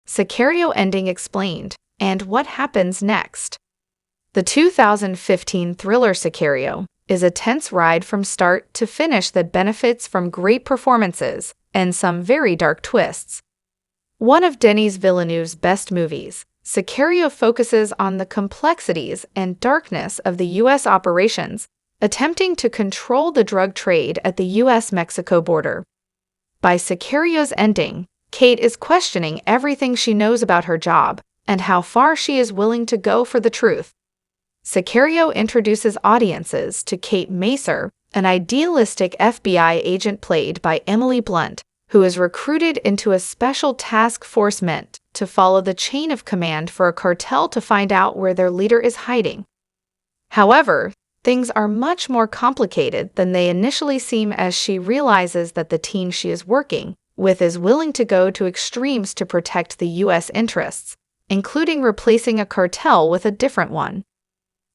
Sicario ending explained, and what happens next. The 2015 thriller Sicario is a tense ride from start to finish that benefits from great performances and some very dark twists. One of Denis Villeneuve's best movies, Sicario focuses on the complexities and darkness of the U.S. operations, attempting to control the drug trade at the U.S.-Mexico border. By Sicario's ending, Kate is questioning everything she knows about her job and how far she is willing to go for the truth. Sicario introduces audiences to Kate Macer, an idealistic FBI agent played by Emily Blunt, who is recruited into a special task force meant to follow the chain of command for a cartel to find out where their leader is hiding. However, things are much more complicated than they initially seem as she realizes that the team she is working with is willing to go to extremes to protect the U.S. interests, including replacing a cartel with a different one.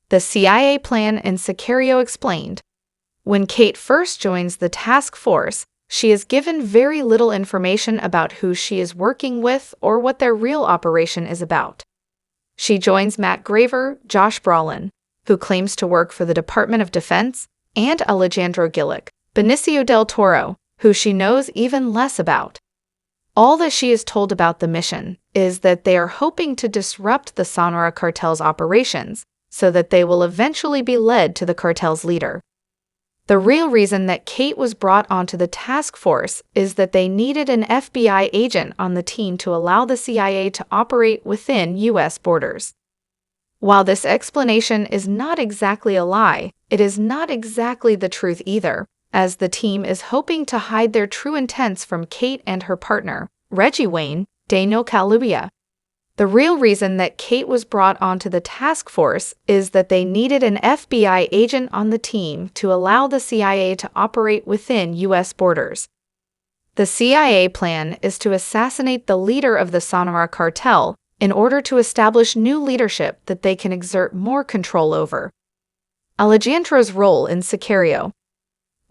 The CIA plan in Sicario explained. When Kate first joins the task force, she is given very little information about who she is working with or what their real operation is about. She joins Matt Graver, Josh Brolin, who claims to work for the Department of Defense, and Alejandro Gillick, Benicio del Toro, who she knows even less about. All that she is told about the mission is that they are hoping to disrupt the Sonora cartel's operations so that they will eventually be led to the cartel's leader. The real reason that Kate was brought onto the task force is that they needed an FBI agent on the team to allow the CIA to operate within U.S. borders. While this explanation is not exactly a lie, it is not exactly the truth either, as the team is hoping to hide their true intents from Kate and her partner, Reggie Wayne, Daniel Kaluuya. The real reason that Kate was brought onto the task force is that they needed an FBI agent on the team to allow the CIA to operate within U.S. borders. The CIA plan is to assassinate the leader of the Sonora cartel in order to establish new leadership that they can exert more control over. Alejandro's role in Sicario.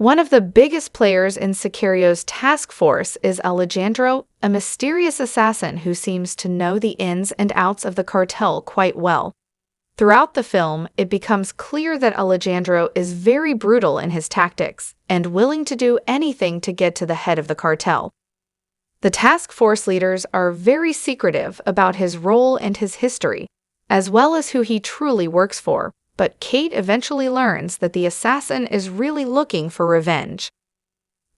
One of the biggest players in Sicario's task force is Alejandro, a mysterious assassin who seems to know the ins and outs of the cartel quite well. Throughout the film, it becomes clear that Alejandro is very brutal in his tactics and willing to do anything to get to the head of the cartel. The task force leaders are very secretive about his role and his history, as well as who he truly works for. But Kate eventually learns that the assassin is really looking for revenge.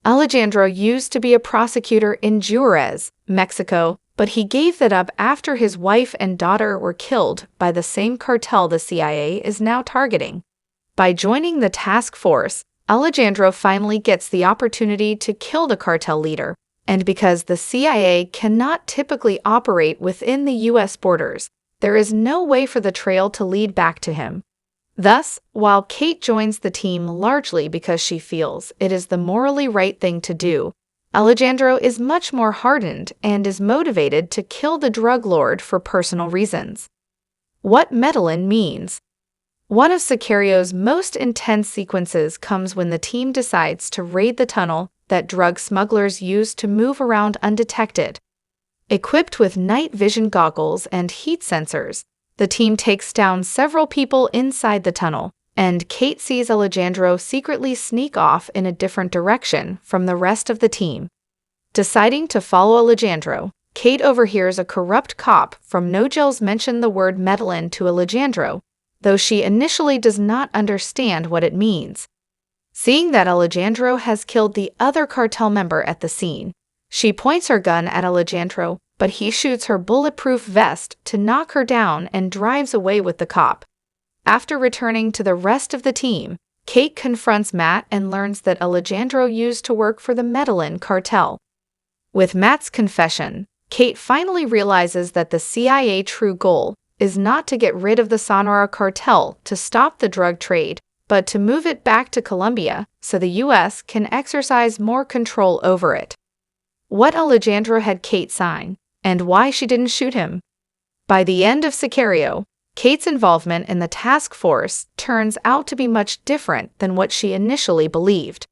Alejandro used to be a prosecutor in Juarez, Mexico, but he gave that up after his wife and daughter were killed by the same cartel the CIA is now targeting. By joining the task force, Alejandro finally gets the opportunity to kill the cartel leader, and because the CIA cannot typically operate within the U.S. borders, there is no way for the trail to lead back to him. Thus, while Kate joins the team largely because she feels it is the morally right thing to do, Alejandro is much more hardened and is motivated to kill the drug lord for personal reasons. What Medellin means. One of Sicario's most intense sequences comes when the team decides to raid the tunnel that drug smugglers use to move around undetected. Equipped with night vision goggles and heat sensors, the team takes down several people inside the tunnel, and Kate sees Alejandro secretly sneak off in a different direction from the rest of the team. Deciding to follow Alejandro, Kate overhears a corrupt cop from Nogels mention the word Medellin to Alejandro, though she initially does not understand what it means. Seeing that Alejandro has killed the other cartel member at the scene, she points her gun at Alejandro, but he shoots her bulletproof vest to knock her down and drives away with the cop. After returning to the rest of the team, Kate confronts Matt and learns that Alejandro used to work for the Medellin cartel. With Matt's confession, Kate finally realizes that the CIA true goal is not to get rid of the Sonora cartel to stop the drug trade, but to move it back to Colombia so the U.S. can exercise more control over it. What Alejandro had Kate sign, and why she didn't shoot him. By the end of Sicario, Kate's involvement in the task force turns out to be much different than what she initially believed.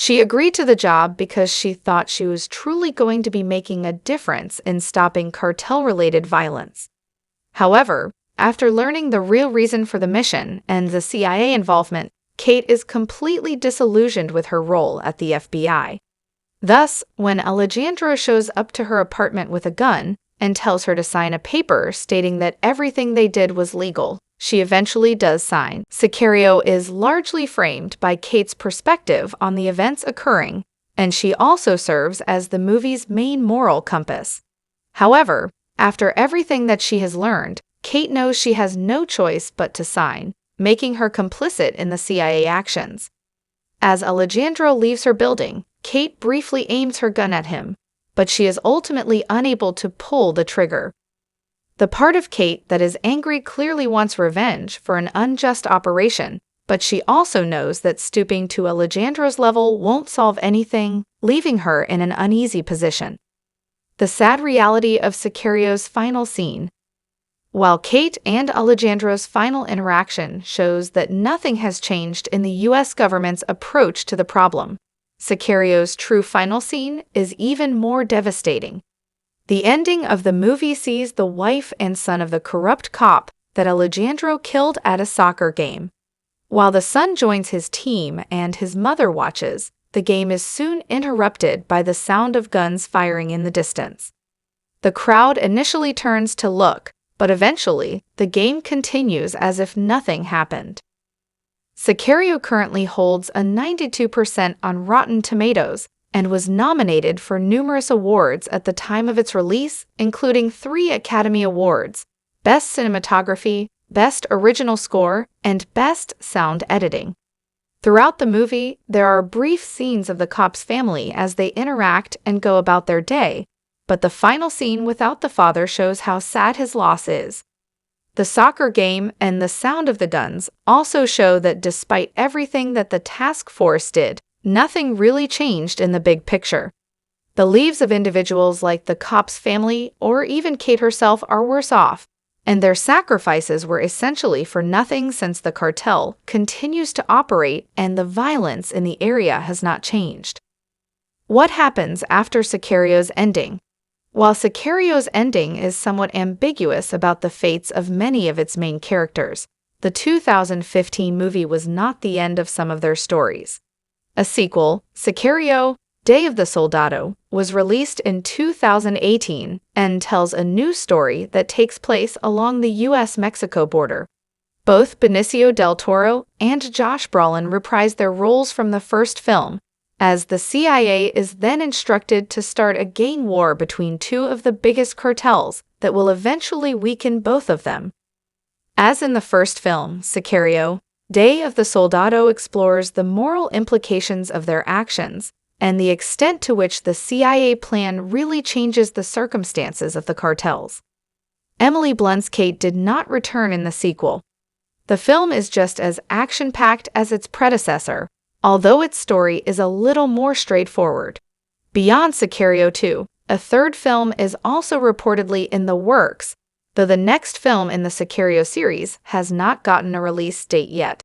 She agreed to the job because she thought she was truly going to be making a difference in stopping cartel-related violence. However, after learning the real reason for the mission and the CIA involvement, Kate is completely disillusioned with her role at the FBI. Thus, when Alejandro shows up to her apartment with a gun and tells her to sign a paper stating that everything they did was legal, she eventually does sign. Sicario is largely framed by Kate's perspective on the events occurring, and she also serves as the movie's main moral compass. However, after everything that she has learned, Kate knows she has no choice but to sign, making her complicit in the CIA actions. As Alejandro leaves her building, Kate briefly aims her gun at him, but she is ultimately unable to pull the trigger. The part of Kate that is angry clearly wants revenge for an unjust operation, but she also knows that stooping to Alejandro's level won't solve anything, leaving her in an uneasy position. The sad reality of Sicario's final scene. While Kate and Alejandro's final interaction shows that nothing has changed in the U.S. government's approach to the problem, Sicario's true final scene is even more devastating. The ending of the movie sees the wife and son of the corrupt cop that Alejandro killed at a soccer game. While the son joins his team and his mother watches, the game is soon interrupted by the sound of guns firing in the distance. The crowd initially turns to look, but eventually, the game continues as if nothing happened. Sicario currently holds a 92% on Rotten Tomatoes and was nominated for numerous awards at the time of its release, including 3 Academy Awards: Best Cinematography, Best Original Score, and Best Sound Editing. Throughout the movie, there are brief scenes of the cop's family as they interact and go about their day, but the final scene without the father shows how sad his loss is. The soccer game and the sound of the guns also show that despite everything that the task force did, nothing really changed in the big picture. The lives of individuals like the cop's family or even Kate herself are worse off, and their sacrifices were essentially for nothing since the cartel continues to operate and the violence in the area has not changed. What happens after Sicario's ending? While Sicario's ending is somewhat ambiguous about the fates of many of its main characters, the 2015 movie was not the end of some of their stories. A sequel, Sicario, Day of the Soldado, was released in 2018 and tells a new story that takes place along the U.S.-Mexico border. Both Benicio del Toro and Josh Brolin reprise their roles from the first film, as the CIA is then instructed to start a gang war between 2 of the biggest cartels that will eventually weaken both of them. As in the first film, Sicario, Day of the Soldado explores the moral implications of their actions and the extent to which the CIA plan really changes the circumstances of the cartels. Emily Blunt's Kate did not return in the sequel. The film is just as action-packed as its predecessor, although its story is a little more straightforward. Beyond Sicario 2, a third film is also reportedly in the works, though the next film in the Sicario series has not gotten a release date yet.